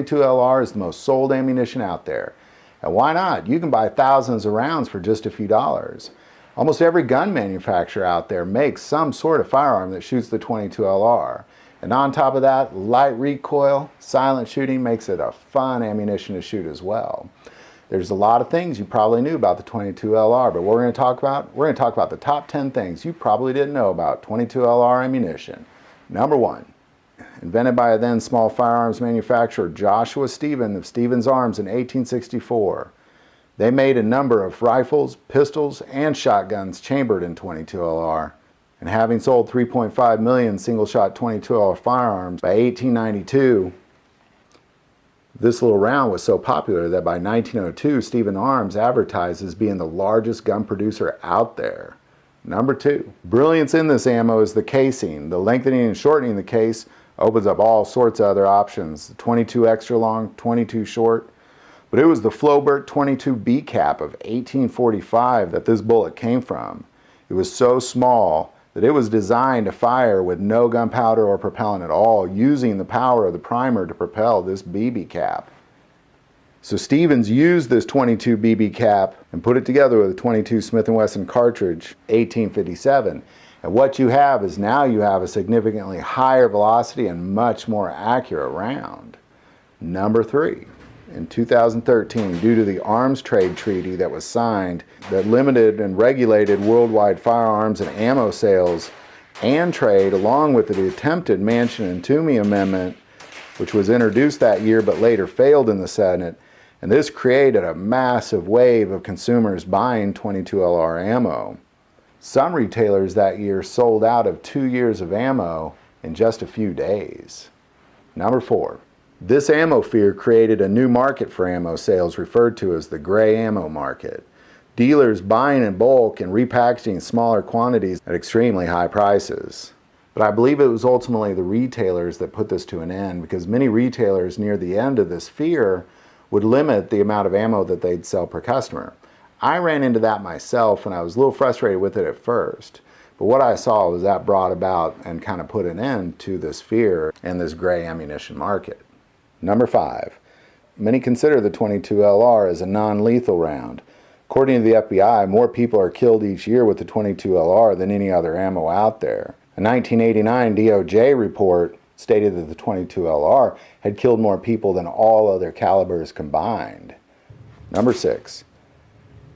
22LR is the most sold ammunition out there. And why not? You can buy thousands of rounds for just a few dollars. Almost every gun manufacturer out there makes some sort of firearm that shoots the 22LR. And on top of that, light recoil, silent shooting makes it a fun ammunition to shoot as well. There's a lot of things you probably knew about the 22LR, but what we're going to talk about the top 10 things you probably didn't know about 22LR ammunition. Number 1. Invented by a then small firearms manufacturer Joshua Stevens of Stevens Arms in 1864. They made a number of rifles, pistols, and shotguns chambered in 22LR. And having sold 3.5 million single-shot 22LR firearms by 1892, this little round was so popular that by 1902, Stevens Arms advertised as being the largest gun producer out there. Number 2. Brilliance in this ammo is the casing. The lengthening and shortening of the case opens up all sorts of other options. 22 extra long, 22 short. But it was the Flobert 22B cap of 1845 that this bullet came from. It was so small that it was designed to fire with no gunpowder or propellant at all, using the power of the primer to propel this BB cap. So Stevens used this 22 BB cap and put it together with a 22 Smith & Wesson cartridge, 1857. And what you have is now you have a significantly higher velocity and much more accurate round. Number 3. In 2013, due to the arms trade treaty that was signed that limited and regulated worldwide firearms and ammo sales and trade, along with the attempted Manchin and Toomey Amendment, which was introduced that year but later failed in the Senate, and this created a massive wave of consumers buying 22LR ammo. Some retailers that year sold out of 2 years of ammo in just a few days. Number 4. This ammo fear created a new market for ammo sales referred to as the gray ammo market. Dealers buying in bulk and repackaging smaller quantities at extremely high prices. But I believe it was ultimately the retailers that put this to an end, because many retailers near the end of this fear would limit the amount of ammo that they'd sell per customer. I ran into that myself and I was a little frustrated with it at first. But what I saw was that brought about and kind of put an end to this fear and this gray ammunition market. Number 5. Many consider the 22LR as a non-lethal round. According to the FBI, more people are killed each year with the 22LR than any other ammo out there. A 1989 DOJ report stated that the 22LR had killed more people than all other calibers combined. Number 6.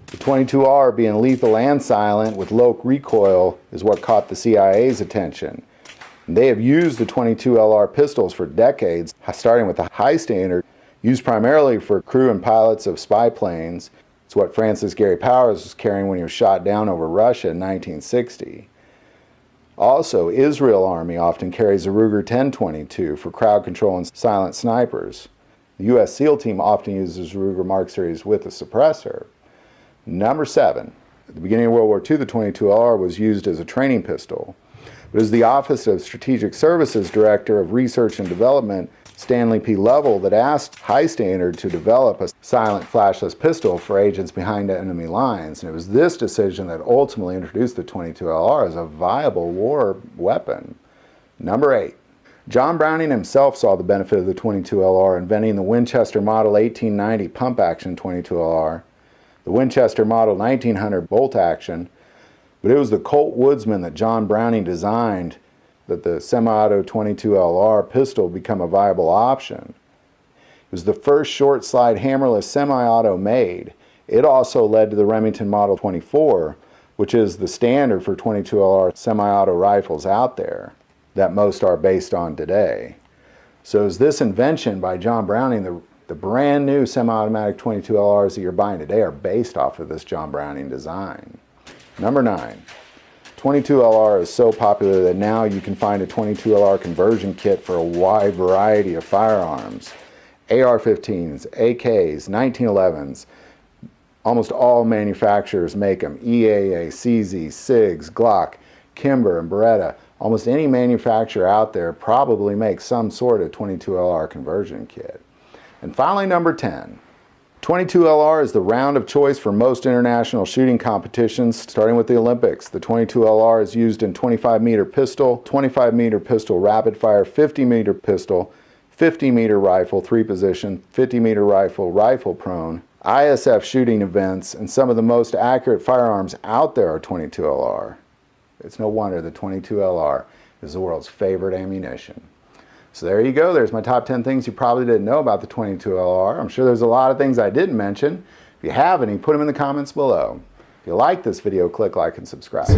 The 22R being lethal and silent with low recoil is what caught the CIA's attention. They have used the 22LR pistols for decades, starting with the High Standard, used primarily for crew and pilots of spy planes. It's what Francis Gary Powers was carrying when he was shot down over Russia in 1960. Also, Israel Army often carries a Ruger 1022 for crowd control and silent snipers. The U.S. SEAL team often uses Ruger Mark Series with a suppressor. Number 7. At the beginning of World War II, the 22LR was used as a training pistol. It was the Office of Strategic Services Director of Research and Development, Stanley P. Lovell, that asked High Standard to develop a silent flashless pistol for agents behind enemy lines. And it was this decision that ultimately introduced the 22LR as a viable war weapon. Number 8. John Browning himself saw the benefit of the 22LR, inventing the Winchester Model 1890 pump-action 22LR, the Winchester Model 1900 bolt-action, but it was the Colt Woodsman that John Browning designed that the semi-auto 22LR pistol become a viable option. It was the first short slide hammerless semi-auto made. It also led to the Remington Model 24, which is the standard for 22LR semi-auto rifles out there that most are based on today. So is this invention by John Browning, the brand new semi-automatic 22LRs that you're buying today are based off of this John Browning design. Number 9. 22LR is so popular that now you can find a 22LR conversion kit for a wide variety of firearms. AR-15s, AKs, 1911s, almost all manufacturers make them. EAA, CZ, SIGs, Glock, Kimber, and Beretta. Almost any manufacturer out there probably makes some sort of 22LR conversion kit. And finally, number 10. 22LR is the round of choice for most international shooting competitions, starting with the Olympics. The 22LR is used in 25-meter pistol, 25-meter pistol rapid fire, 50-meter pistol, 50-meter rifle, 3-position, 50-meter rifle, rifle prone, ISF shooting events, and some of the most accurate firearms out there are 22 LR. It's no wonder the 22 LR is the world's favorite ammunition. So there you go. There's my top 10 things you probably didn't know about the 22 LR. I'm sure there's a lot of things I didn't mention. If you have any, put them in the comments below. If you like this video, click like and subscribe.